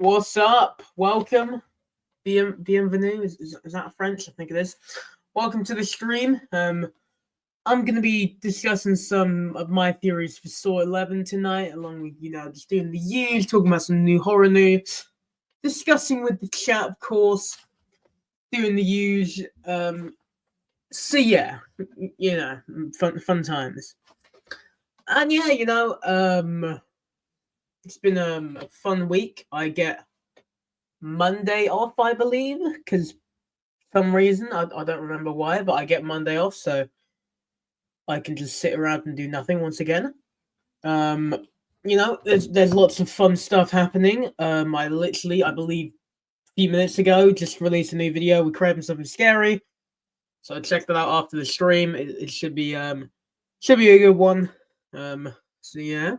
What's up? Welcome. Bienvenue. Is that French? I think it is. Welcome to the stream. I'm going to be discussing some of my theories for Saw 11 tonight, along with, just doing the usual, talking about some new horror news, discussing with the chat, of course, doing the usual. So yeah, fun times. And yeah, it's been a fun week. I get Monday off, I believe, because some reason I don't remember why, but I get Monday off, so I can just sit around and do nothing once again. There's lots of fun stuff happening. I believe a few minutes ago just released a new video with Craven Something Scary, so I checked that out after the stream. It should be a good one. So yeah,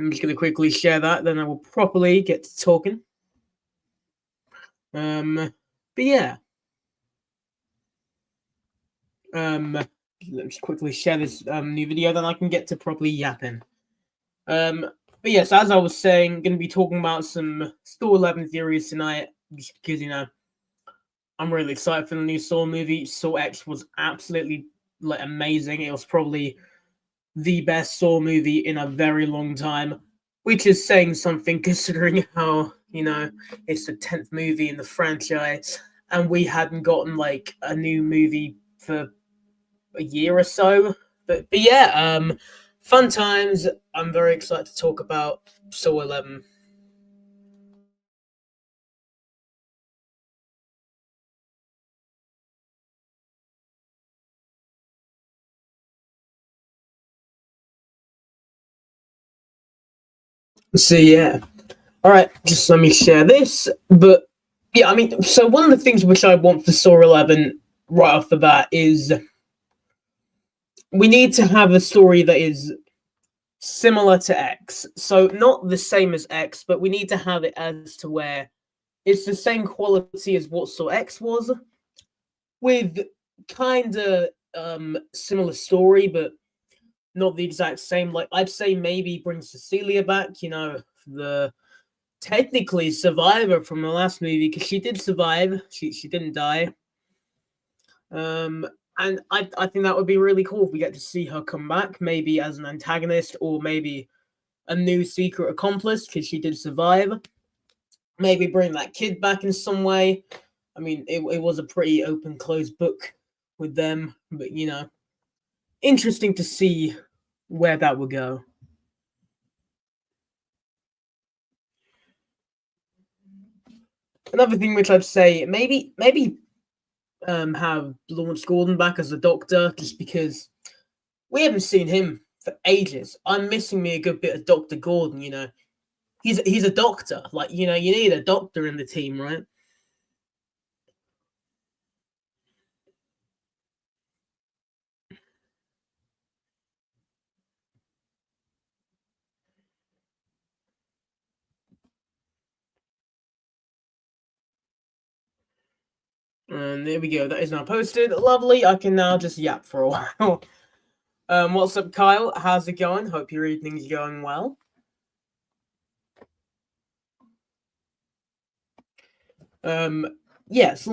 I'm just gonna quickly share that, then I will properly get to talking. But yeah. Let me just quickly share this new video, then I can get to properly yapping. But yes, as I was saying, going to be talking about some Saw 11 theories tonight, just because I'm really excited for the new Saw movie. Saw X was absolutely amazing. It was probably the best Saw movie in a very long time, which is saying something considering how it's the 10th movie in the franchise, and we hadn't gotten a new movie for a year or so. But yeah, fun times. I'm very excited to talk about Saw 11. So yeah, all right. Just let me share this. But yeah, so one of the things which I want for Saw 11 right off the bat is we need to have a story that is similar to X. So not the same as X, but we need to have it as to where it's the same quality as what Saw X was, with kind of similar story, but not the exact same. I'd say maybe bring Cecilia back, the technically survivor from the last movie, because she did survive. She didn't die. And I think that would be really cool if we get to see her come back, maybe as an antagonist or maybe a new secret accomplice, because she did survive. Maybe bring that kid back in some way. It was a pretty open closed book with them, but interesting to see where that will go. Another thing which I'd say, maybe have Lawrence Gordon back as a doctor, just because we haven't seen him for ages. I'm missing me a good bit of Dr. Gordon. He's a doctor. You need a doctor in the team, right? And there we go. That is now posted. Lovely. I can now just yap for a while. What's up, Kyle? How's it going? Hope your evening's going well. Yes,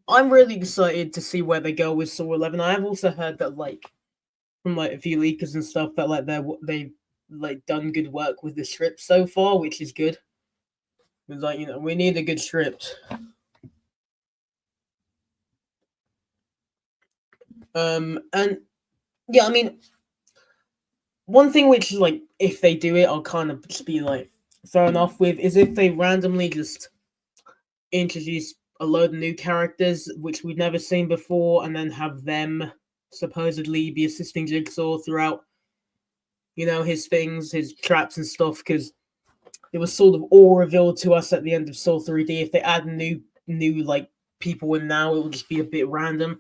I'm really excited to see where they go with Saw 11. I have also heard that from a few leakers and stuff that they've done good work with the script so far, which is good. It's we need a good script. And yeah, one thing which if they do it, I'll kind of just be thrown off with, is if they randomly just introduce a load of new characters which we've never seen before, and then have them supposedly be assisting Jigsaw throughout, his things, his traps and stuff, because it was sort of all revealed to us at the end of Saw 3D. If they add new people in now, it will just be a bit random.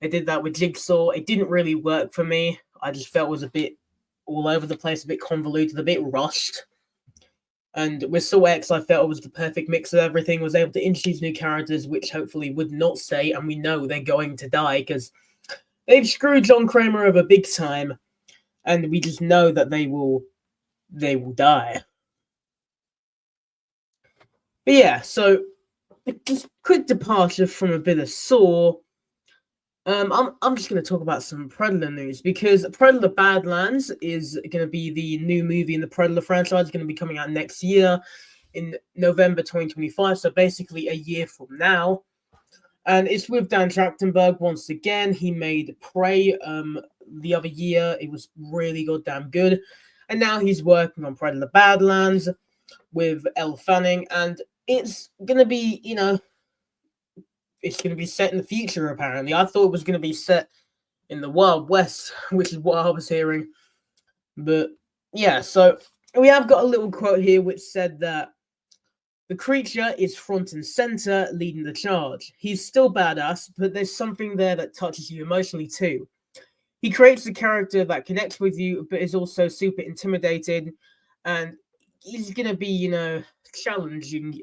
They did that with Jigsaw. It didn't really work for me. I just felt it was a bit all over the place, a bit convoluted, a bit rushed. And with Saw X, I felt it was the perfect mix of everything. Was able to introduce new characters, which hopefully would not stay, and we know they're going to die because they've screwed John Kramer over big time, and we just know that they will die. But yeah, so just quick departure from a bit of Saw. I'm just gonna talk about some Predator news because Predator Badlands is gonna be the new movie in the Predator franchise. It's gonna be coming out next year in November 2025. So basically a year from now. And it's with Dan Trachtenberg once again. He made Prey the other year. It was really goddamn good. And now he's working on Predator Badlands with Elle Fanning, and it's gonna be, it's gonna be set in the future. Apparently, I thought it was gonna be set in the Wild West, which is what I was hearing. But yeah, so we have got a little quote here which said that the creature is front and center, leading the charge. He's still badass, but there's something there that touches you emotionally too. He creates a character that connects with you, but is also super intimidating, and he's gonna be, challenging,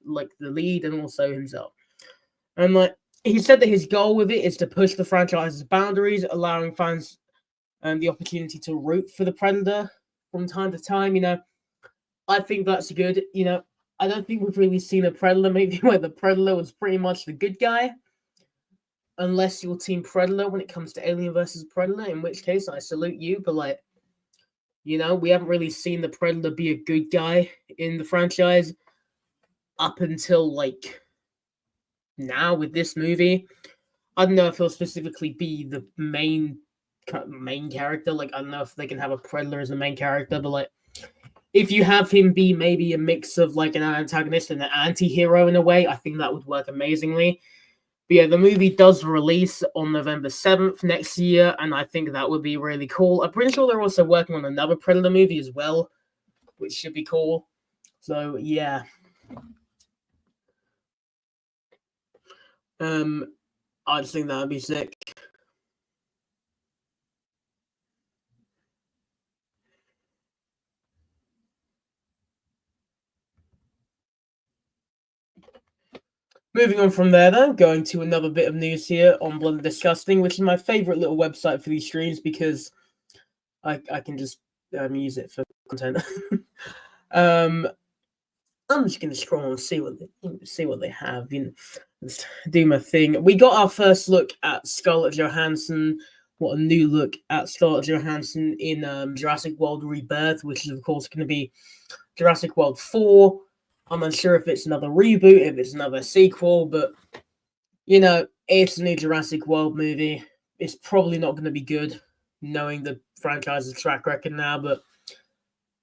like the lead and also himself. And like he said that his goal with it is to push the franchise's boundaries, allowing fans the opportunity to root for the Predator from time to time. I think that's good. I don't think we've really seen a Predator movie where the Predator was pretty much the good guy, unless you're Team Predator when it comes to Alien versus Predator, in which case I salute you. But we haven't really seen the Predator be a good guy in the franchise up until now with this movie. I don't know if he'll specifically be the main character. I don't know if they can have a Predator as the main character, but if you have him be maybe a mix of an antagonist and an anti-hero in a way, I think that would work amazingly. But yeah, the movie does release on November 7th next year, and I think that would be really cool. I'm pretty sure they're also working on another Predator movie as well, which should be cool. So yeah. I just think that would be sick. Moving on from there, though, going to another bit of news here on Blood and Disgusting, which is my favorite little website for these streams because I can just use it for content. I'm just gonna scroll and see what they have. Do my thing. We got our first look at Scarlett Johansson. What a new look at Scarlett Johansson in Jurassic World Rebirth, which is of course going to be Jurassic World 4. I'm unsure if it's another reboot, if it's another sequel, but it's a new Jurassic World movie. It's probably not going to be good, knowing the franchise's track record now, but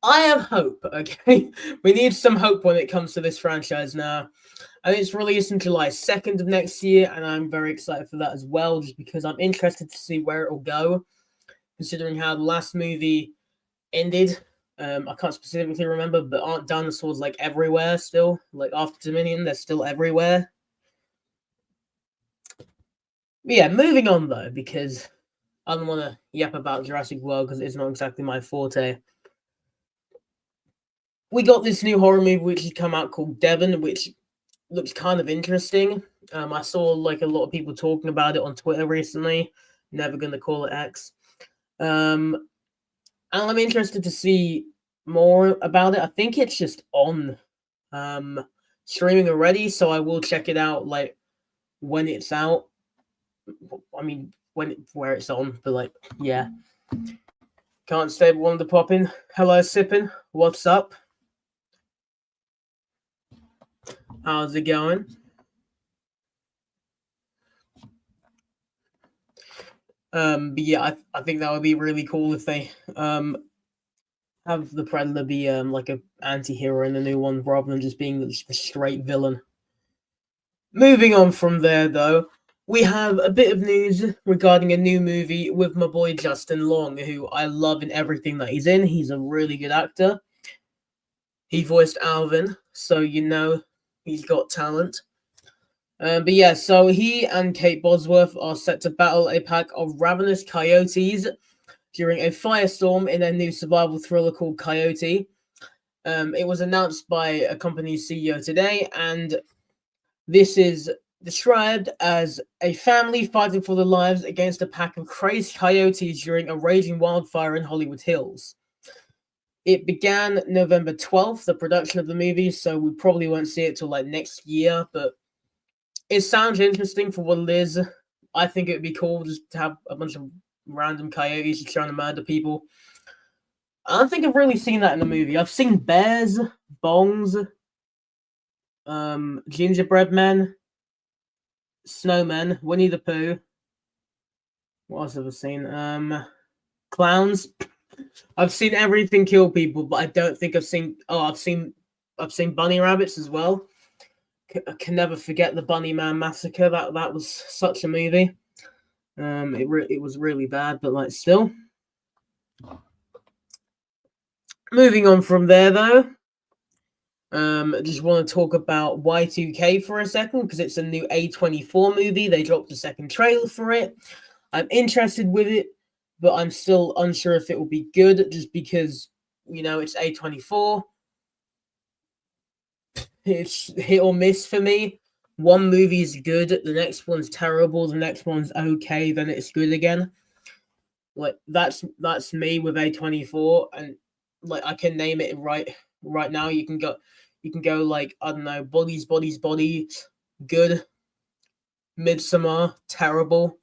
I have hope, okay? We need some hope when it comes to this franchise now. And it's released on July 2nd of next year, and I'm very excited for that as well, just because I'm interested to see where it'll go, considering how the last movie ended. I can't specifically remember, but aren't dinosaurs everywhere still? After Dominion, they're still everywhere. But yeah, moving on though, because I don't want to yap about Jurassic World because it's not exactly my forte. We got this new horror movie which has come out called Devon, which looks kind of interesting. I saw a lot of people talking about it on Twitter recently. Never gonna call it X. And I'm interested to see more about it. I think it's just on streaming already, so I will check it out when it's out. I mean, where it's on, but yeah. Can't stay one to pop in. Hello, Sippin. What's up? How's it going? But yeah, I think that would be really cool if they have the Predator be like a anti-hero in the new one rather than just being the straight villain. Moving on from there though, we have a bit of news regarding a new movie with my boy Justin Long, who I love in everything that he's in. He's a really good actor. He voiced Alvin, so he's got talent. But yeah, so he and Kate Bosworth are set to battle a pack of ravenous coyotes during a firestorm in a new survival thriller called Coyote. It was announced by a company's CEO today, and this is described as a family fighting for their lives against a pack of crazed coyotes during a raging wildfire in Hollywood Hills. It began November 12th, the production of the movie, so we probably won't see it till like next year, but it sounds interesting for what it is. I think it would be cool just to have a bunch of random coyotes just trying to murder people. I don't think I've really seen that in the movie. I've seen bears, bongs, gingerbread men, snowmen, Winnie the Pooh. What else have I seen? Clowns. I've seen everything kill people, but I don't think I've seen. Oh, I've seen bunny rabbits as well. I can never forget the Bunny Man Massacre. That was such a movie. It was really bad, but like still. Moving on from there, though. I just want to talk about Y2K for a second because it's a new A24 movie. They dropped a second trailer for it. I'm interested with it, but I'm still unsure if it will be good just because, it's A24. It's hit or miss for me. One movie is good, the next one's terrible, the next one's okay, then it's good again. Like that's me with A24, and like I can name it right now. You can go like, I don't know, Bodies, good, Midsummer, terrible,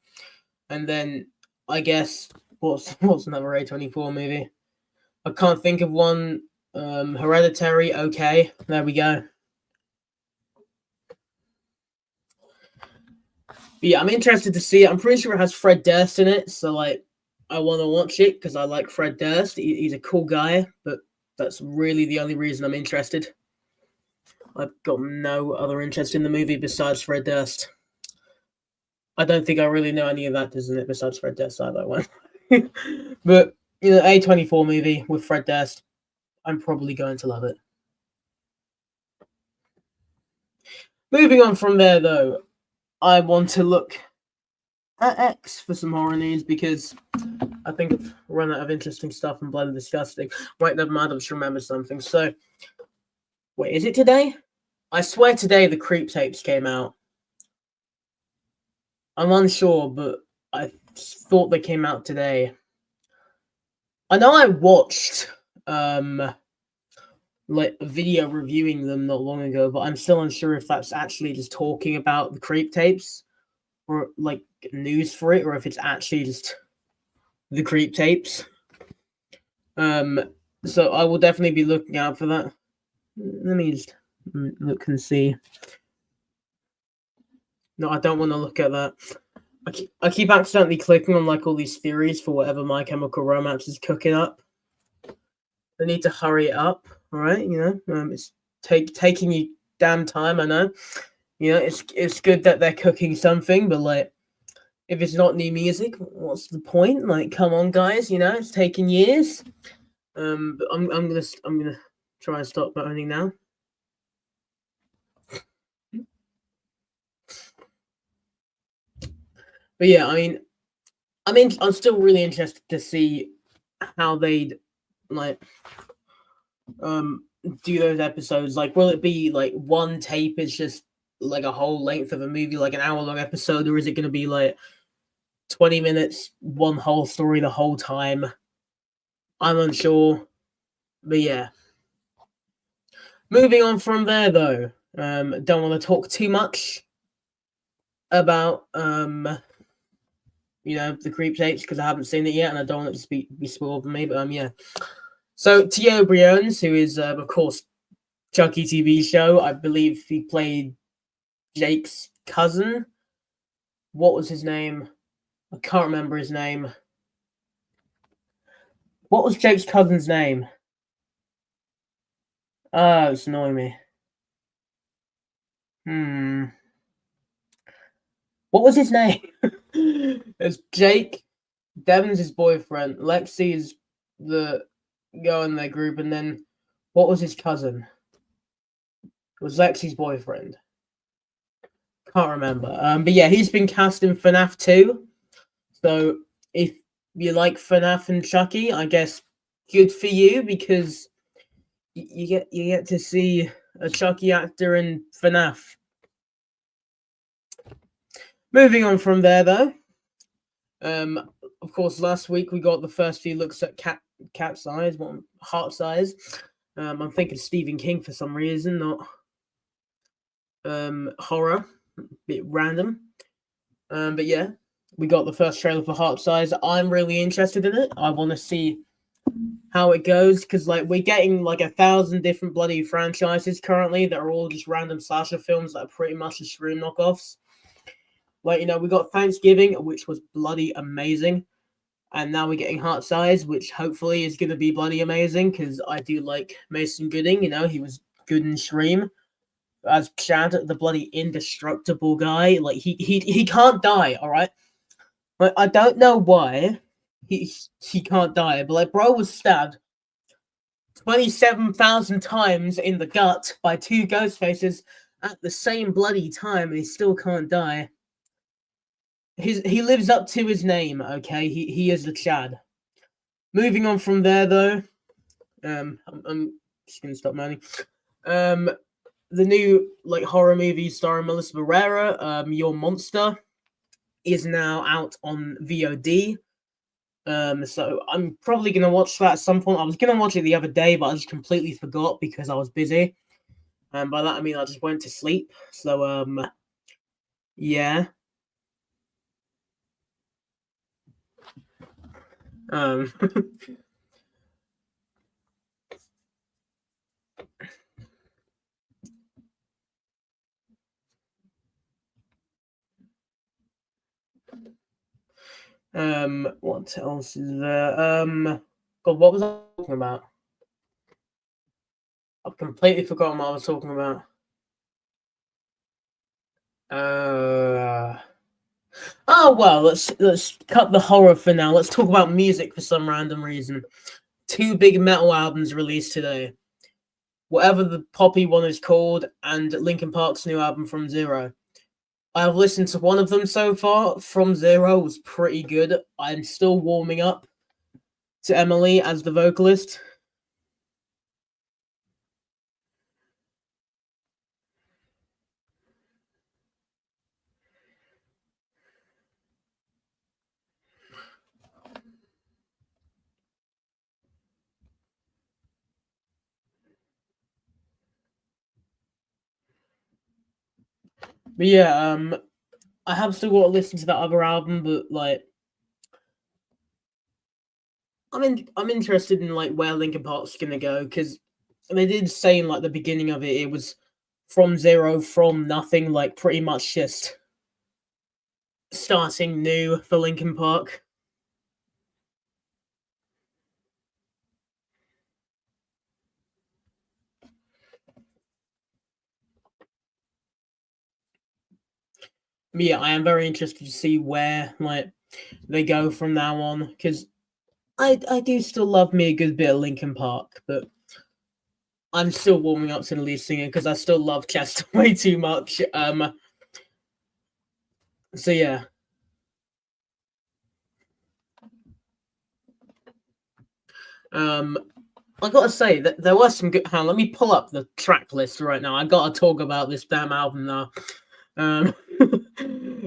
and then I guess what's another A24 movie? I can't think of one. Hereditary, okay, there we go. But yeah, I'm interested to see it. I'm pretty sure it has Fred Durst in it, so like I want to watch it because I like Fred Durst. He's a cool guy, but that's really the only reason I'm interested. I've got no other interest in the movie besides Fred Durst. I don't think I really know any of actors in it besides Fred Durst either one. But A24 movie with Fred Durst, I'm probably going to love it. Moving on from there, though, I want to look at X for some horror news because I think I've run out of interesting stuff and bloody disgusting. Wait, never mind, I just remembered something. So, wait, is it today? I swear today the Creep tapes came out. I'm unsure, but I thought they came out today. I know I watched like a video reviewing them not long ago, but I'm still unsure if that's actually just talking about the Creep tapes or like news for it, or if it's actually just the Creep tapes. So I will definitely be looking out for that. Let me just look and see. No, I don't want to look at that. I keep accidentally clicking on like all these theories for whatever My Chemical Romance is cooking up. They need to hurry it up, all right? It's taking you damn time. I know. It's good that they're cooking something, but like, if it's not new music, what's the point? Like, come on, guys. It's taking years. But I'm gonna try and stop moaning now. But yeah, I'm still really interested to see how they'd like do those episodes. Like, will it be like one tape is just like a whole length of a movie, like an hour-long episode, or is it going to be like 20 minutes, one whole story the whole time? I'm unsure, but yeah. Moving on from there, though, don't want to talk too much about the Creep tapes because I haven't seen it yet, and I don't want it to be spoiled for me. But yeah. So T.O. Briones, who is of course Chucky TV show, I believe he played Jake's cousin. What was his name? I can't remember his name. What was Jake's cousin's name? Oh, it's annoying me. What was his name? It's Jake. Devin's his boyfriend. Lexi is the girl in their group, and then what was his cousin? It was Lexi's boyfriend. Can't remember. But yeah, he's been cast in FNAF 2. So if you like FNAF and Chucky, I guess good for you because you get to see a Chucky actor in FNAF. Moving on from there, though. Of course, last week we got the first few looks at cat size, one heart size. I'm thinking Stephen King for some reason, not horror. Bit random. But yeah, we got the first trailer for Heart Size. I'm really interested in it. I want to see how it goes because like we're getting like 1,000 different bloody franchises currently that are all just random slasher films that are pretty much just Scream knockoffs. Like we got Thanksgiving, which was bloody amazing, and now we're getting Heart Size, which hopefully is gonna be bloody amazing because I do like Mason Gooding. He was good in Scream as Chad, the bloody indestructible guy. Like he can't die. All right, like I don't know why he can't die, but like bro was stabbed 27,000 times in the gut by two ghost faces at the same bloody time, and he still can't die. He lives up to his name, okay? He is the Chad. Moving on from there, though, I'm just gonna stop moaning. The new like horror movie starring Melissa Barrera, Your Monster, is now out on VOD. So I'm probably gonna watch that at some point. I was gonna watch it the other day, but I just completely forgot because I was busy. And by that I mean I just went to sleep. So yeah. What else is there? God, what was I talking about? I've completely forgotten what I was talking about. Oh well, let's cut the horror for now. Let's talk about music for some random reason. Two big metal albums released today. Whatever the poppy one is called, and Linkin Park's new album From Zero. I've listened to one of them so far. From Zero was pretty good. I'm still warming up to Emily as the vocalist. But yeah, I have still got to listen to that other album, but like I'm interested in like where Linkin Park's gonna go because they did say in like the beginning of it was from zero, from nothing, like pretty much just starting new for Linkin Park. But yeah, I am very interested to see where like they go from now on because I do still love me a good bit of Linkin Park, but I'm still warming up to the lead singer because I still love Chester way too much. So yeah. I gotta say that there was some good. Let me pull up the track list right now. I gotta talk about this damn album now. Um,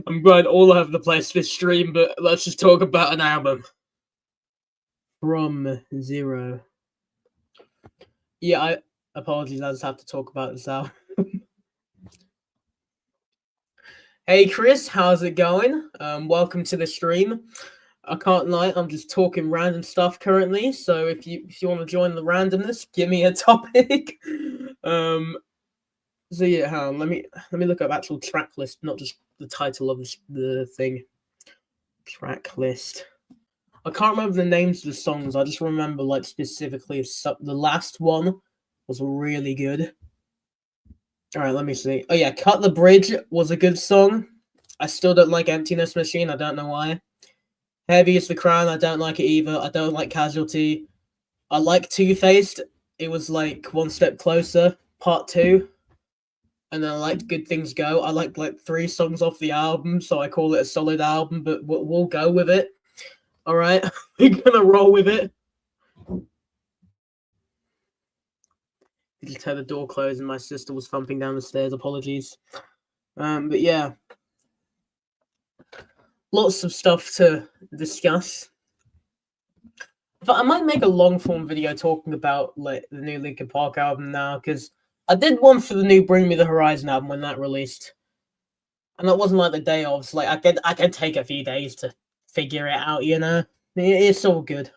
I'm going all over the place this stream, but let's just talk about an album. From Zero. Yeah, I apologies. I just have to talk about this album. Hey Chris, how's it going? Welcome to the stream. I can't lie, I'm just talking random stuff currently. So if you want to join the randomness, give me a topic. So yeah, let me look up actual track list, not just the title of the thing. Track list. I can't remember the names of the songs. I just remember like specifically the last one was really good. All right, let me see. Oh yeah, Cut the Bridge was a good song. I still don't like Emptiness Machine. I don't know why. Heavy is the Crown. I don't like it either. I don't like Casualty. I like Two Faced. It was like One Step Closer, Part 2. And then I liked Good Things Go. I liked like 3 songs off the album, so I call it a solid album, but we'll go with it. All right, we're gonna roll with it. Did you hear the door close and my sister was thumping down the stairs? Apologies. But yeah, lots of stuff to discuss. But I might make a long form video talking about like the new Linkin Park album now, because I did one for the new Bring Me the Horizon album when that released, and that wasn't like the day of. So like I could take a few days to figure it out. It's all good.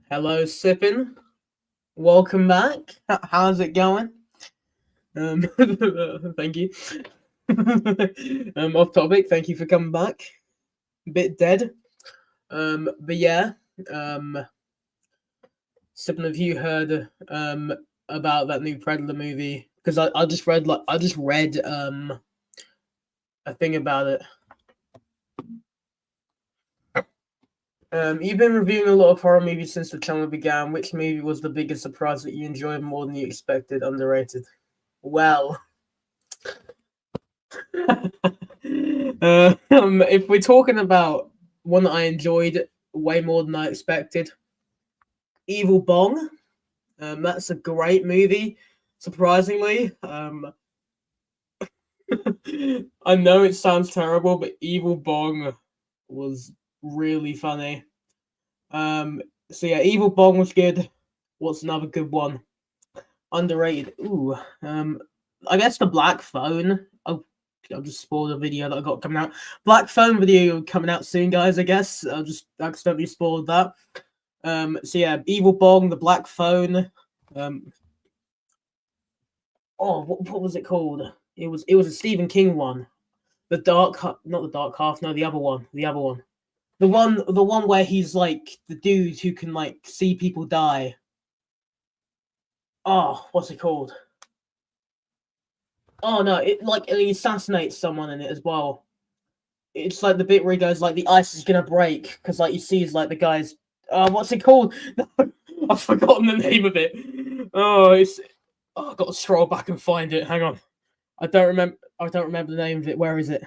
Hello, Sippin. Welcome back. How's it going? Thank you. Off topic. Thank you for coming back. Bit dead. But yeah. Sippin, have you heard about that new Predator movie? Because I just read a thing about it. You've been reviewing a lot of horror movies since the channel began. Which movie was the biggest surprise that you enjoyed more than you expected? Underrated. Well, if we're talking about one that I enjoyed way more than I expected, Evil Bong. That's a great movie. Surprisingly, I know it sounds terrible, but Evil Bong was really funny. So yeah, Evil Bong was good. What's another good one? Underrated. Ooh. I guess the Black Phone. I'll just spoil the video that I got coming out. Black Phone video coming out soon, guys. I guess I'll just accidentally spoiled that. So yeah, Evil Bong, the Black Phone. What was it called? It was a Stephen King one. Not the Dark Half. No, the other one. The other one. The one where he's like the dude who can like see people die. Oh, what's it called? Oh no, he assassinates someone in it as well. It's like the bit where he goes like the ice is gonna break because like you see is like the guy's. Oh, what's it called? No, I've forgotten the name of it. I've got to scroll back and find it. Hang on. I don't remember the name of it. Where is it?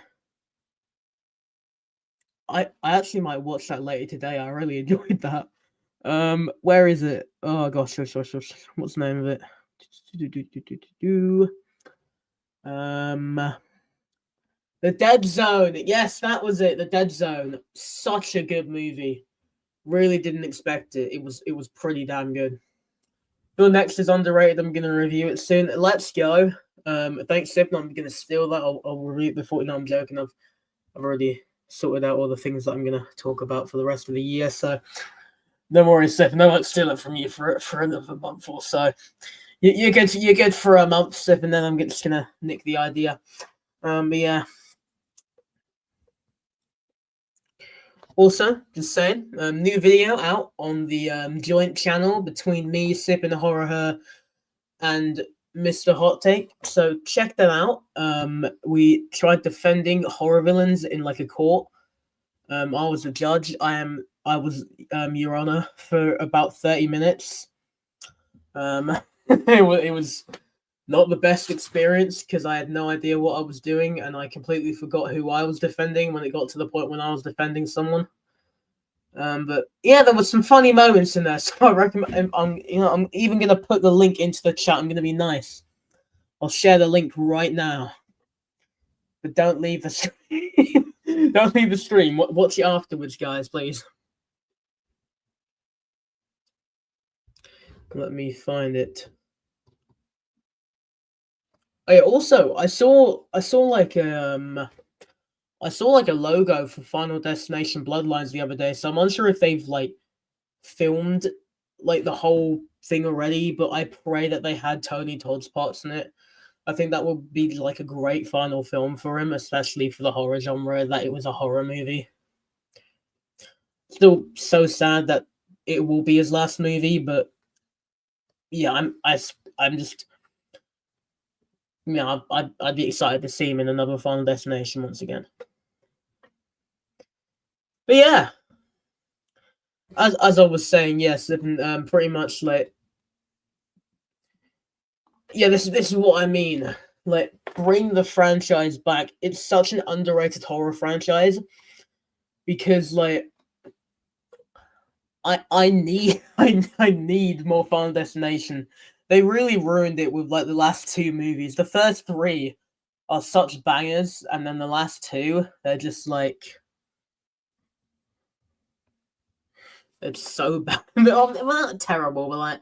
I actually might watch that later today. I really enjoyed that. Where is it? Oh gosh. What's the name of it? Um, The Dead Zone. Yes, that was it. The Dead Zone. Such a good movie. Really didn't expect it. It was pretty damn good. Your next is underrated. I'm gonna review it soon. Let's go. Thanks, Sip. I'm gonna steal that. I'll review it before. No, I'm joking. I've already sorted out all the things that I'm gonna talk about for the rest of the year. So no worries, Sip. No, I'll steal it from you for another month or so. You're good. You're good for a month, Sip, and then I'm just gonna nick the idea. But yeah. Also, just saying, new video out on the joint channel between me, Sip, and Horror Her, and Mr. Hot Take. So check that out. We tried defending horror villains in like a court. I was a judge. I was Your Honor for about 30 minutes. It was not the best experience because I had no idea what I was doing and I completely forgot who I was defending when it got to the point when I was defending someone. But yeah, there was some funny moments in there, so I recommend. I'm even gonna put the link into the chat. I'm gonna be nice. I'll share the link right now. But don't leave the stream. Don't leave the stream. Watch it afterwards, guys, please. Let me find it. Oh, yeah, also, I saw like a logo for Final Destination Bloodlines the other day, so I'm unsure if they've like filmed like the whole thing already, but I pray that they had Tony Todd's parts in it. I think that would be like a great final film for him, especially for the horror genre, that it was a horror movie. Still so sad that it will be his last movie, but yeah, I'm just yeah, I'd be excited to see him in another Final Destination once again. But yeah, as I was saying, yes, pretty much like yeah, this is what I mean. Like, bring the franchise back. It's such an underrated horror franchise because like I need I need more Final Destination. They really ruined it with like the last two movies. The first three are such bangers, and then the last two, they're just like it's so bad. They're not terrible, but like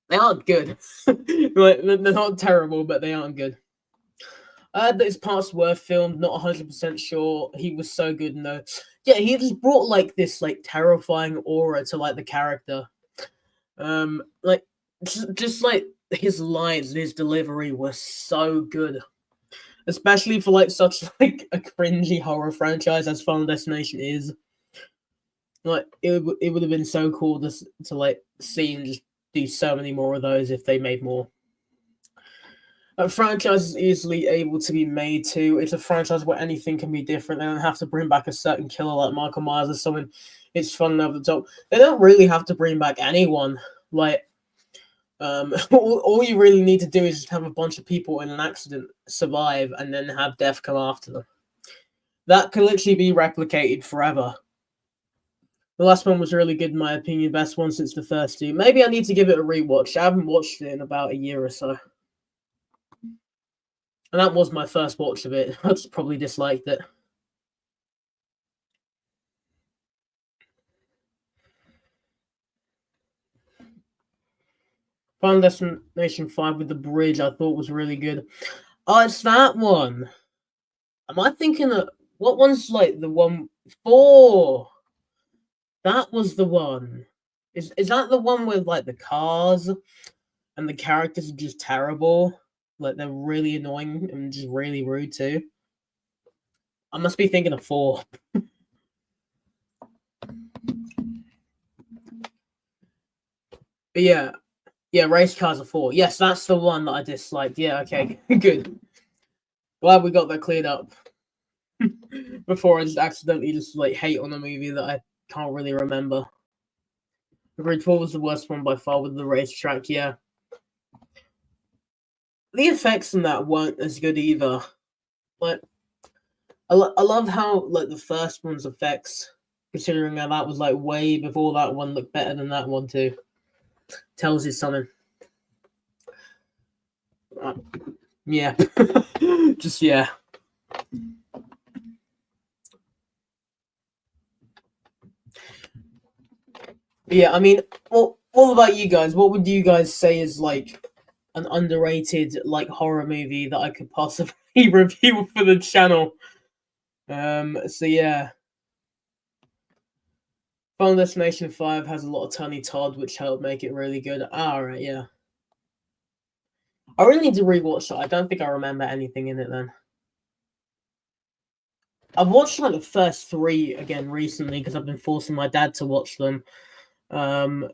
they aren't good. Like they're not terrible, but they aren't good. That his parts were filmed. Not 100% sure. He was so good in those. Yeah, he just brought like this like terrifying aura to like the character. Like just like his lines, his delivery was so good, especially for like such like a cringy horror franchise as Final Destination is. Like it would have been so cool to like see and just do so many more of those if they made more. A franchise is easily able to be made too. It's a franchise where anything can be different. They don't have to bring back a certain killer like Michael Myers or someone. It's fun and over the top. They don't really have to bring back anyone. Like, all you really need to do is just have a bunch of people in an accident survive and then have death come after them. That can literally be replicated forever. The last one was really good in my opinion. Best one since the first two. Maybe I need to give it a rewatch. I haven't watched it in about a year or so. And that was my first watch of it. I just probably disliked it. Final Destination 5 with the bridge I thought was really good. Oh, it's that one. Am I thinking of what one's like the one 4? That was the one. Is that the one with like the cars and the characters are just terrible? Like they're really annoying and just really rude too. I must be thinking of 4. But yeah, race cars are 4. Yes, that's the one that I disliked. Yeah, okay, good. Glad we got that cleared up. Before I just accidentally just like hate on a movie that I can't really remember. Agreed, 4 was the worst one by far with the racetrack. Yeah, the effects in that weren't as good either. Like, I love how like the first one's effects, considering that was like way before that one, looked better than that one too. Tells you something. Yeah, just yeah. Yeah, I mean, well, what about you guys? What would you guys say is like an underrated like horror movie that I could possibly review for the channel? So yeah, Final Destination 5 has a lot of Tony Todd, which helped make it really good. Alright, yeah. I really need to rewatch it. I don't think I remember anything in it then. I've watched like the first 3 again recently because I've been forcing my dad to watch them. But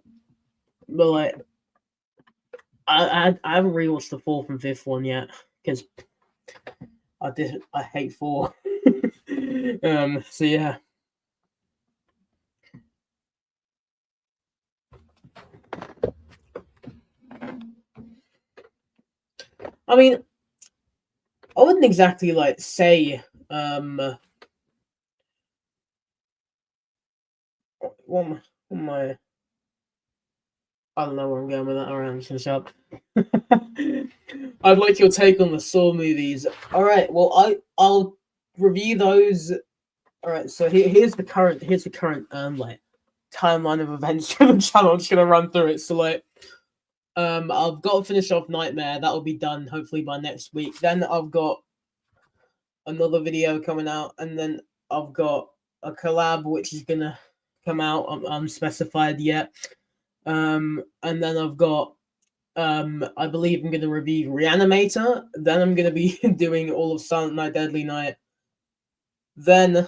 like, I haven't rewatched the 4th and 5th one yet because I hate 4. So yeah. I mean, I wouldn't exactly like say what am I? I don't know where I'm going with that. Alright, I'm just gonna shut up. I'd like your take on the Saw movies. Alright, well I'll review those. Alright, so here's the current like timeline of events for the channel. I'm just gonna run through it. So like I've got to finish off Nightmare. That'll be done hopefully by next week. Then I've got another video coming out, and then I've got a collab which is gonna come out unspecified yet. And then I've got I believe I'm gonna review Reanimator. Then I'm gonna be doing all of Silent Night, Deadly Night. Then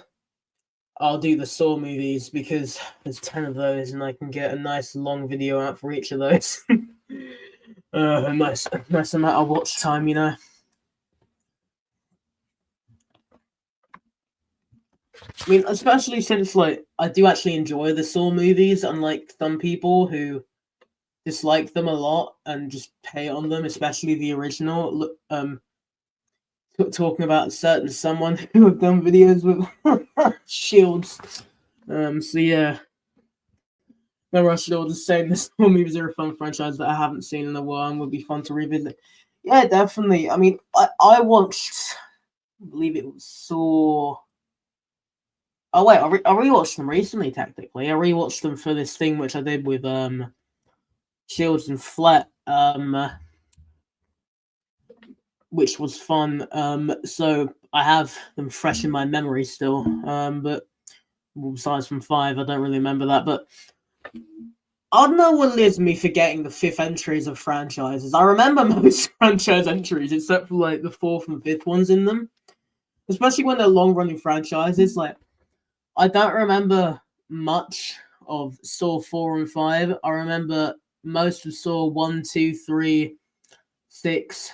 I'll do the Saw movies because there's 10 of those, and I can get a nice long video out for each of those. A nice amount of watch time, you know. I mean, especially since like I do actually enjoy the Saw movies, unlike some people who dislike them a lot and just hate on them, especially the original. Talking about certain someone who have done videos with shields. So yeah. No rush at all. Just saying, this all movies are a fun franchise that I haven't seen in a while and would be fun to revisit. Yeah, definitely. I mean, I watched, I believe it was Saw. Oh wait, I rewatched them recently. Technically, I rewatched them for this thing which I did with Shields and Flat, which was fun. So I have them fresh in my memory still. But besides from 5, I don't really remember that. But I don't know what it is me forgetting the 5th entries of franchises. I remember most franchise entries except for like the 4th and 5th ones in them, especially when they're long running franchises. Like I don't remember much of Saw 4 and 5. I remember most of Saw 1, 2, 3, 6,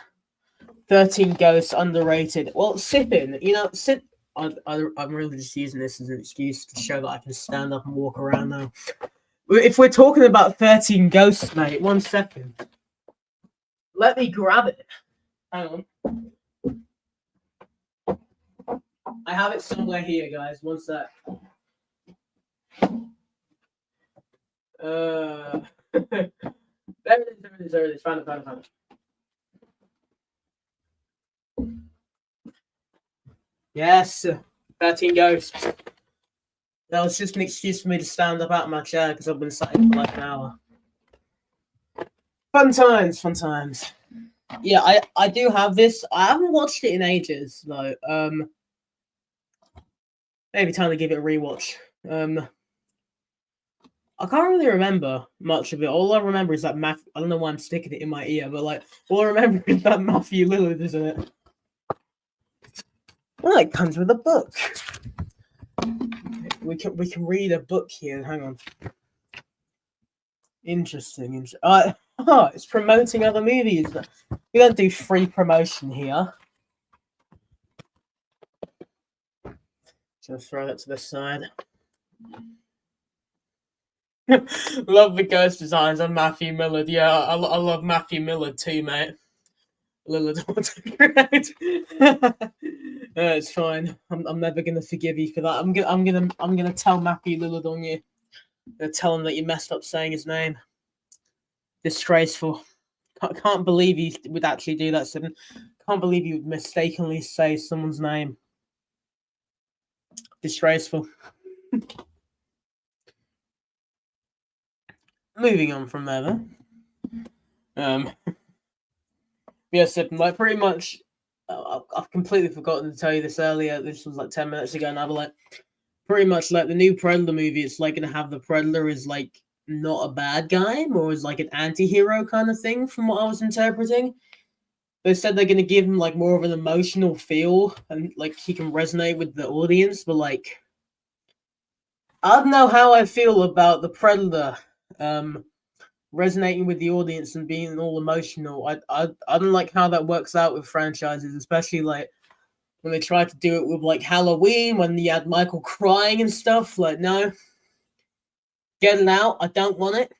13 Ghosts, underrated. Well, sipping, I'm really just using this as an excuse to show that I can stand up and walk around now. If we're talking about 13 Ghosts, mate, 1 second. Let me grab it. Hang on. I have it somewhere here, guys. 1 sec. There it is. Found it. Yes, 13 Ghosts. That was just an excuse for me to stand up out of my chair because I've been sat in for like an hour. Fun times. Yeah, I do have this. I haven't watched it in ages though. Maybe time to give it a rewatch. I can't really remember much of it. All I remember is that I don't know why I'm sticking it in my ear, but like all I remember is that Matthew Lillard is in it. Well, it comes with a book. We can read a book here. Hang on. Interesting. It's promoting other movies. We don't do free promotion here. Just throw that to the side. Love the ghost designs on Matthew Millard. Yeah, I love Matthew Millard too, mate. Lillard autocorrect. It's fine. I'm never gonna forgive you for that. I'm gonna tell Matthew Lillard on you. I'm gonna tell him that you messed up saying his name. Disgraceful. Can't believe you would actually do that, Stephen. Can't believe you would mistakenly say someone's name. Disgraceful. Moving on from there, then. Yes, like pretty much. I've completely forgotten to tell you this earlier. This was like 10 minutes ago now, but like pretty much like the new Predator movie, it's like gonna have the Predator as like not a bad guy, more as like an anti-hero kind of thing from what I was interpreting. They said they're gonna give him like more of an emotional feel and like he can resonate with the audience, but like I don't know how I feel about the Predator resonating with the audience and being all emotional. I don't like how that works out with franchises, especially like when they tried to do it with like Halloween when you had Michael crying and stuff. Like, no, get it out. I don't want it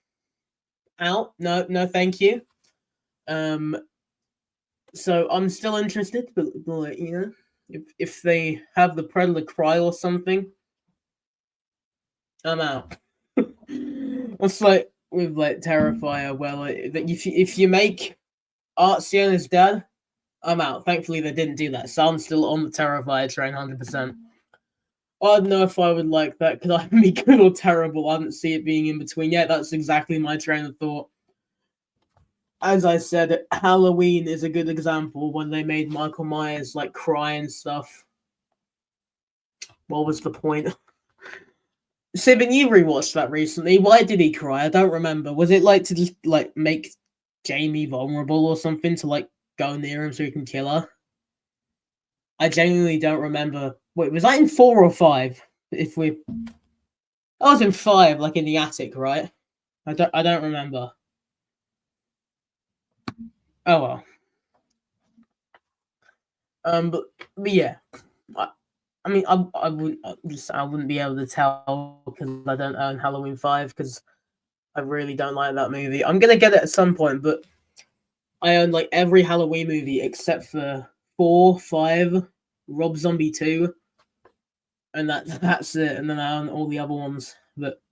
out. No, thank you. So I'm still interested, but like, if they have the Predator cry or something, I'm out. It's like with like Terrifier, where like that if you make Art Sienna's dad, I'm out. Thankfully, they didn't do that, so I'm still on the Terrifier train, 100%. I don't know if I would like that. Could I be good or terrible? I don't see it being in between. Yeah, that's exactly my train of thought. As I said, Halloween is a good example when they made Michael Myers like cry and stuff. What was the point? Sibin, you rewatched that recently. Why did he cry? I don't remember. Was it like to just like make Jamie vulnerable or something to like go near him so he can kill her? I genuinely don't remember. Wait, was that in 4 or 5? If we, I was in 5, like in the attic, right? I don't remember. Oh well. But yeah. I mean, I wouldn't be able to tell because I don't own Halloween 5 because I really don't like that movie. I'm gonna get it at some point, but I own like every Halloween movie except for 4, 5, Rob Zombie 2, and that's it. And then I own all the other ones. But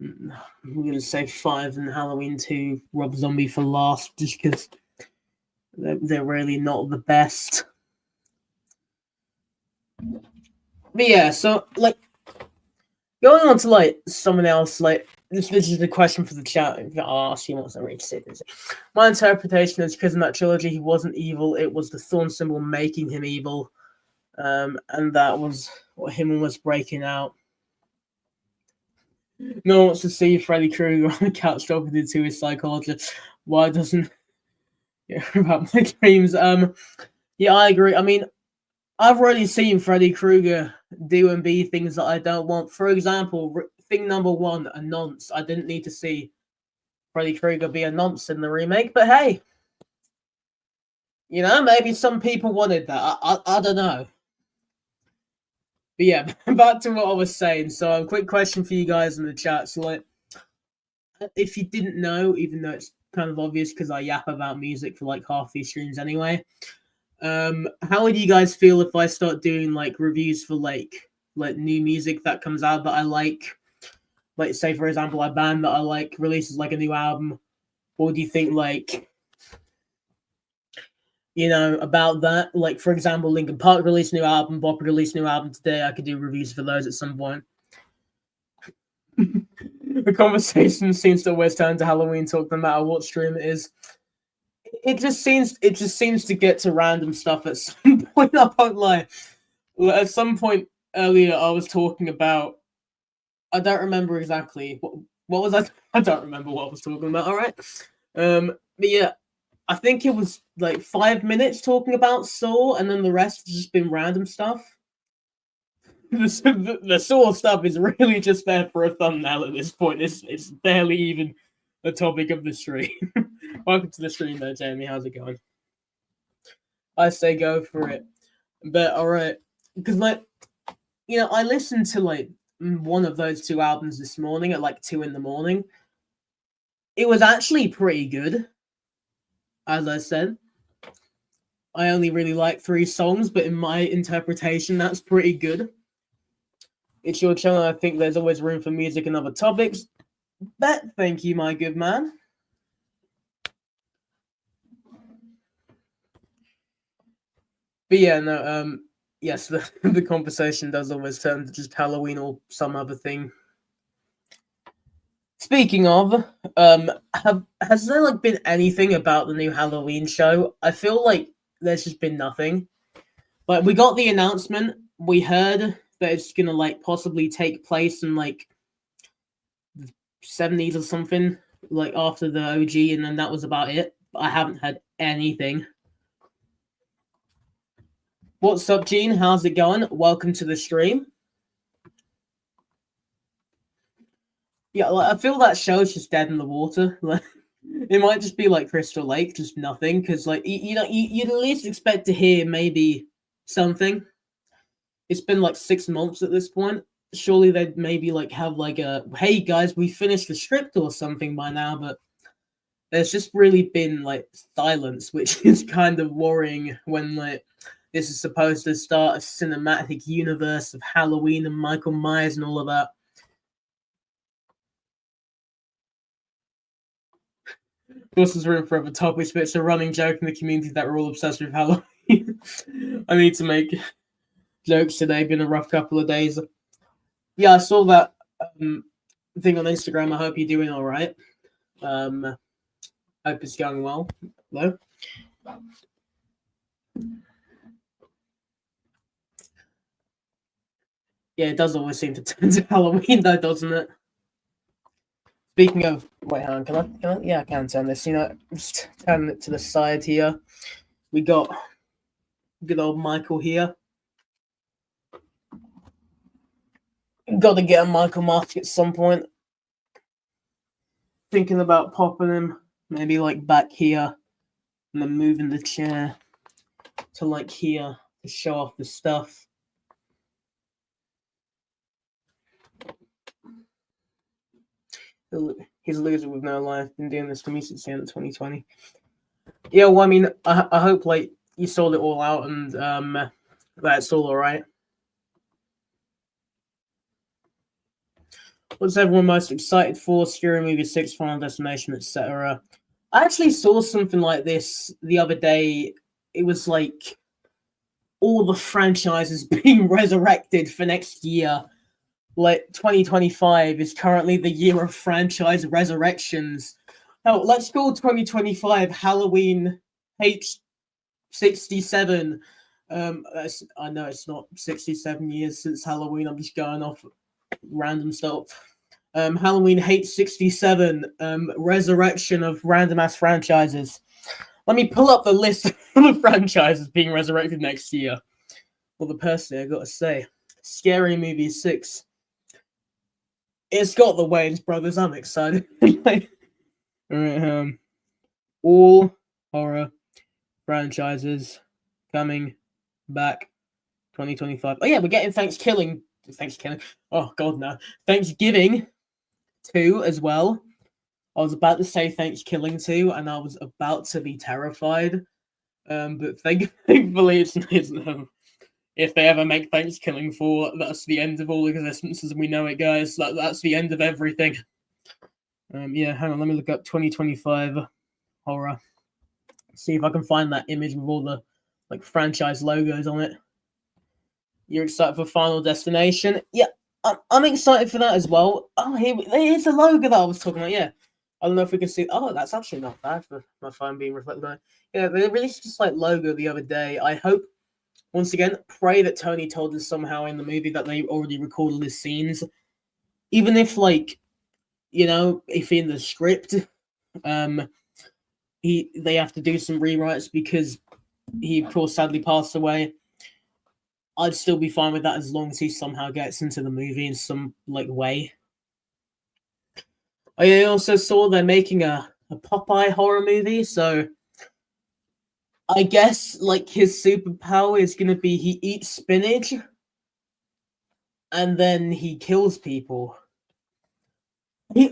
I'm gonna say 5 and Halloween 2, Rob Zombie for last, just because they're really not the best. But yeah, so like going on to like someone else, like this is a question for the chat. I'll ask you what's ready to say this. My interpretation is because in that trilogy he wasn't evil, it was the thorn symbol making him evil. And that was what him was breaking out. No one wants to see Freddy Krueger on the couch talking to his psychologist. Why doesn't about my dreams? Yeah, I agree. I mean, I've already seen Freddy Krueger do and be things that I don't want. For example, thing number 1, a nonce. I didn't need to see Freddy Krueger be a nonce in the remake, but hey, maybe some people wanted that. I don't know. But yeah, back to what I was saying. So, a quick question for you guys in the chat. So, like, if you didn't know, even though it's kind of obvious because I yap about music for like half these streams anyway, how would you guys feel if I start doing like reviews for like new music that comes out that I like say for example a band that I like releases like a new album? What do you think, like, about that? Like, for example, Linkin Park released a new album, Bob released a new album today. I could do reviews for those at some point. The conversation seems to always turn to Halloween talk no matter what stream it is. It just seems to get to random stuff at some point. I won't lie. At some point earlier, I was talking about. I don't remember exactly what was I. I don't remember what I was talking about. All right. But yeah, I think it was like 5 minutes talking about Saw, and then the rest has just been random stuff. The Saw stuff is really just there for a thumbnail at this point. It's barely even the topic of the stream. Welcome to the stream there, Jamie. How's it going? I say go for it. But alright. Because like, I listened to like one of those 2 albums this morning at like 2 in the morning. It was actually pretty good. As I said. I only really like 3 songs, but in my interpretation, that's pretty good. It's your channel. I think there's always room for music and other topics. But thank you, my good man. But yeah, no, yes, the conversation does always turn to just Halloween or some other thing. Speaking of, has there like been anything about the new Halloween show? I feel like there's just been nothing. Like, we got the announcement, we heard that it's gonna like possibly take place in like the 70s or something, like after the OG, and then that was about it. I haven't heard anything. What's up, Gene? How's it going? Welcome to the stream. Yeah, like, I feel that show's just dead in the water. Like, it might just be like Crystal Lake, just nothing. Because like you'd at least expect to hear maybe something. It's been like 6 months at this point. Surely they'd maybe like have like a, hey guys, we finished the script or something by now. But there's just really been like silence, which is kind of worrying when like this is supposed to start a cinematic universe of Halloween and Michael Myers and all of that. Of course, there's room for other topics, but it's a running joke in the community that we're all obsessed with Halloween. I need to make jokes today. Been a rough couple of days. Yeah, I saw that thing on Instagram. I hope you're doing all right. Hope it's going well. Hello. Yeah, it does always seem to turn to Halloween, though, doesn't it? Speaking of, wait, hang on, can I? Yeah, I can turn this. Just turn it to the side here. We got good old Michael here. Got to get a Michael mask at some point. Thinking about popping him, maybe like back here, and then moving the chair to like here to show off the stuff. He's a loser with no life. Been doing this for me since the end of 2020. Yeah, well, I mean, I hope like you sold it all out and that's all right. What's everyone most excited for? Scary Movie 6, Final Destination, etc. I actually saw something like this the other day. It was like all the franchises being resurrected for next year. Like 2025 is currently the year of franchise resurrections. Oh, let's call 2025 Halloween H67. I know it's not 67 years since Halloween. I'm just going off random stuff. Halloween H67. Resurrection of random ass franchises. Let me pull up the list of the franchises being resurrected next year. Well, the person I gotta say, Scary Movie 6. It's got the Wayans brothers. I'm excited. Alright, all horror franchises coming back 2025. Oh yeah, we're getting Thanksgiving. Oh god, no. Thanksgiving 2 as well. I was about to say Thanksgiving 2, and I was about to be terrified. But thankfully it's if they ever make Thanksgiving 4, that's the end of all existence as we know it, guys. That's the end of everything. Yeah, hang on, let me look up 2025 horror. See if I can find that image with all the like franchise logos on it. You're excited for Final Destination? Yeah, I'm excited for that as well. Oh, here's the logo that I was talking about. Yeah, I don't know if we can see. Oh, that's actually not bad for my phone being reflected on it. Yeah, they released this like logo the other day. I hope, once again, pray that Tony told us somehow in the movie that they already recorded his scenes, even if like, if in the script, they have to do some rewrites because he of course sadly passed away. I'd still be fine with that as long as he somehow gets into the movie in some like way. I also saw they're making a Popeye horror movie, so I guess like his superpower is gonna be he eats spinach and then he kills people.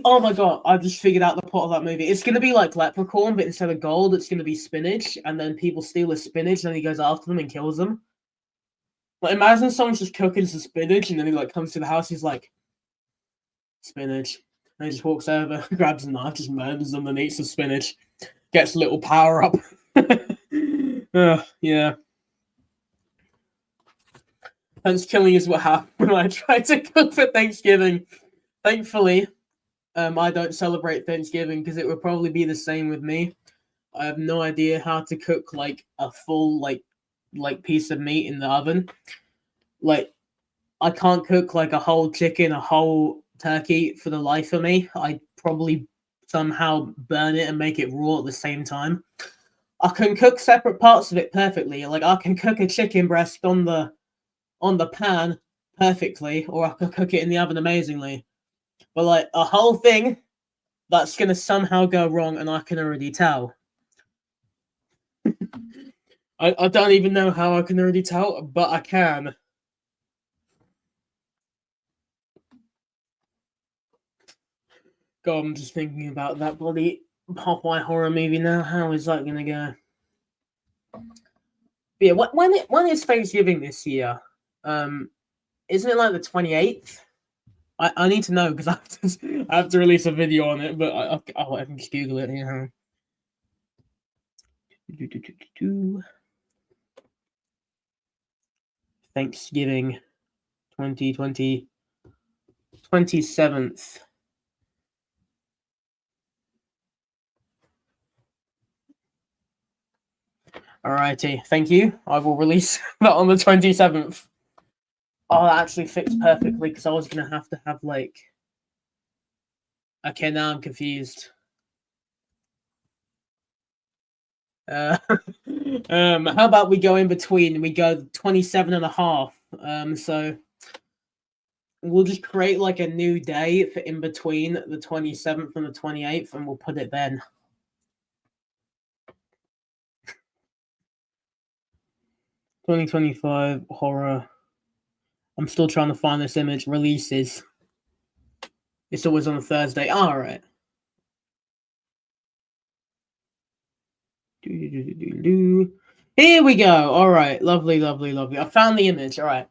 Oh my god, I just figured out the plot of that movie. It's gonna be like Leprechaun, but instead of gold, it's gonna be spinach, and then people steal his spinach, and then he goes after them and kills them. Like, imagine someone's just cooking some spinach, and then he like comes to the house, he's like, spinach. And he just walks over, grabs a knife, just murders them, and eats the spinach. Gets a little power up. Yeah. Thanksgiving is what happened when I tried to cook for Thanksgiving. Thankfully, I don't celebrate Thanksgiving because it would probably be the same with me. I have no idea how to cook like a full like piece of meat in the oven. Like, I can't cook like a whole chicken, a whole turkey for the life of me. I probably somehow burn it and make it raw at the same time. I can cook separate parts of it perfectly. Like, I can cook a chicken breast on the pan perfectly, or I can cook it in the oven amazingly. But like a whole thing, that's gonna somehow go wrong, and I can already tell. I don't even know how I can already tell, but I can. God, I'm just thinking about that bloody Popeye horror movie now. How is that gonna go? But yeah, when is Thanksgiving this year? Isn't it like the 28th? I need to know because I have to release a video on it, but I can just Google it here. Thanksgiving 2020 27th. Alrighty, thank you. I will release that on the 27th. Oh, that actually fits perfectly because I was gonna have to have like. Okay, now I'm confused. How about we go in between? We go 27 and a half. So we'll just create like a new day for in between the 27th and the 28th, and we'll put it then. $2025 horror. I'm still trying to find this image. Releases. It's always on a Thursday. All right. Here we go. All right. Lovely. I found the image. All right.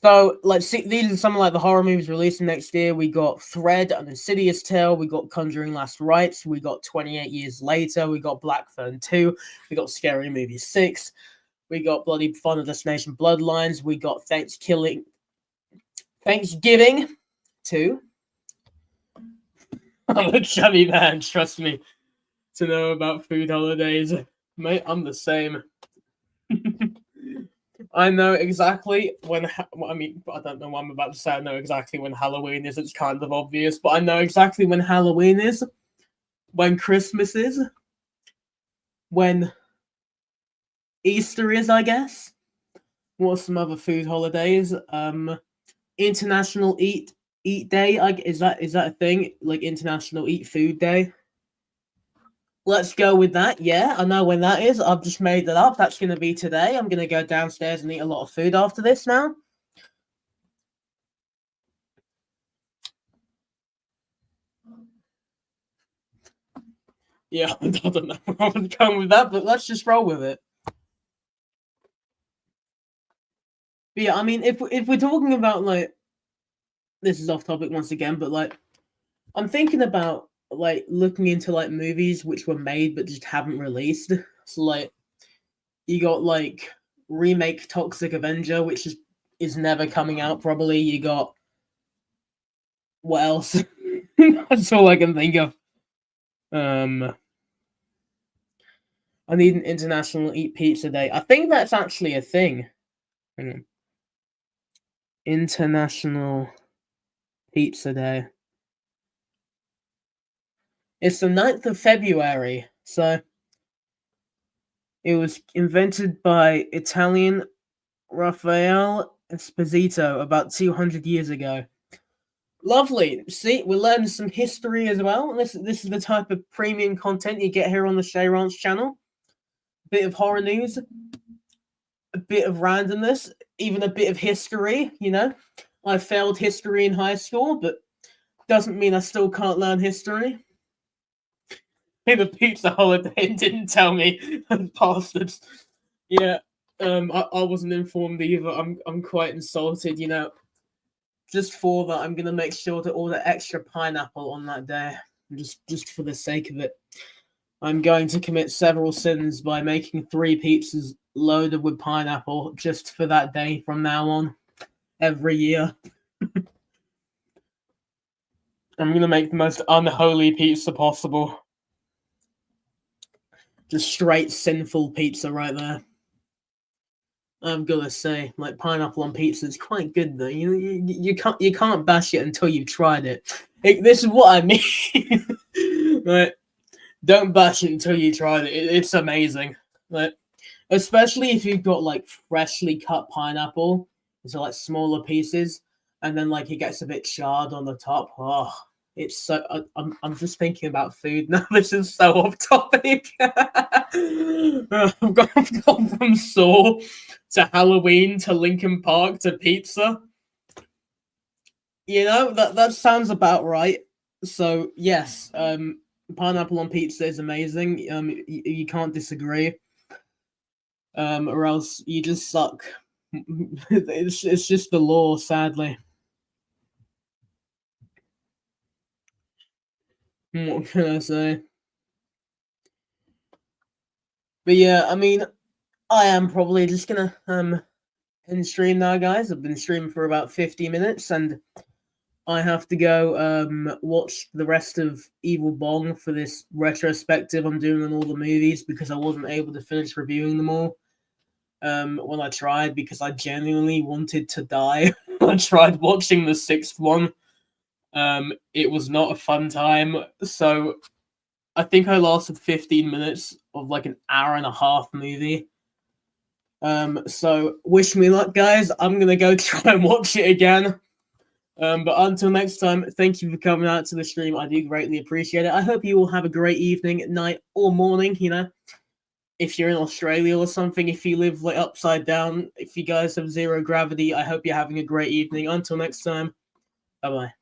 So, like, see, these are some of like the horror movies releasing next year. We got Thread, An Insidious Tale. We got Conjuring Last Rites. We got 28 Years Later. We got Black Phone 2. We got Scary Movie 6. We got Bloody Final Destination Bloodlines. We got Thanksgiving 2. I'm a chubby man, trust me, to know about food holidays. Mate, I'm the same. I know exactly when. I mean, I don't know what I'm about to say. I know exactly when Halloween is. It's kind of obvious, but I know exactly when Halloween is, when Christmas is, when Easter is. I guess. What's some other food holidays? International Eat Day. Is that a thing? Like International Eat Food Day. Let's go with that. Yeah, I know when that is. I've just made that up. That's going to be today. I'm going to go downstairs and eat a lot of food after this now. Yeah, I don't know where I was going with that, but let's just roll with it. But yeah, I mean, if we're talking about like, this is off topic once again, but like, I'm thinking about like looking into like movies which were made but just haven't released. So like, you got like remake Toxic Avenger, which is never coming out probably. You got what else? That's all I can think of. I need an International Eat Pizza Day. I think that's actually a thing. Hang on. International Pizza Day. It's the 9th of February. So it was invented by Italian Raphael Esposito about 200 years ago. Lovely. See, we learned some history as well. This is the type of premium content you get here on the SheaRants channel. Bit of horror news, a bit of randomness, even a bit of history, you know. I failed history in high school, but doesn't mean I still can't learn history. Hey, the pizza holiday didn't tell me, bastards. Yeah, I wasn't informed either. I'm quite insulted, you know. Just for that, I'm gonna make sure to order extra pineapple on that day, just for the sake of it. I'm going to commit several sins by making 3 pizzas loaded with pineapple just for that day from now on, every year. I'm gonna make the most unholy pizza possible. Just straight sinful pizza right there. I'm gonna say, like pineapple on pizza is quite good though. You can't bash it until you've tried it. This is what I mean. Right? Don't bash it until you tried it. It's amazing. Like, especially if you've got like freshly cut pineapple into like smaller pieces, and then like it gets a bit charred on the top. Oh, it's so. I'm just thinking about food now. This is so off topic. I've gone from Saw to Halloween to Linkin Park to pizza. You know that sounds about right. So yes, pineapple on pizza is amazing. You can't disagree. Or else you just suck. It's just the law, sadly. What can I say? But yeah, I mean, I am probably just gonna end stream now, guys. I've been streaming for about 50 minutes, and I have to go watch the rest of Evil Bong for this retrospective I'm doing on all the movies because I wasn't able to finish reviewing them all when I tried because I genuinely wanted to die. I tried watching the 6th one. It was not a fun time, so I think I lasted 15 minutes of like an hour and a half movie. So wish me luck, guys. I'm gonna go try and watch it again. But until next time, thank you for coming out to the stream. I do greatly appreciate it. I hope you all have a great evening, night, or morning. You know, if you're in Australia or something, if you live like upside down, if you guys have 0 gravity, I hope you're having a great evening. Until next time, bye bye.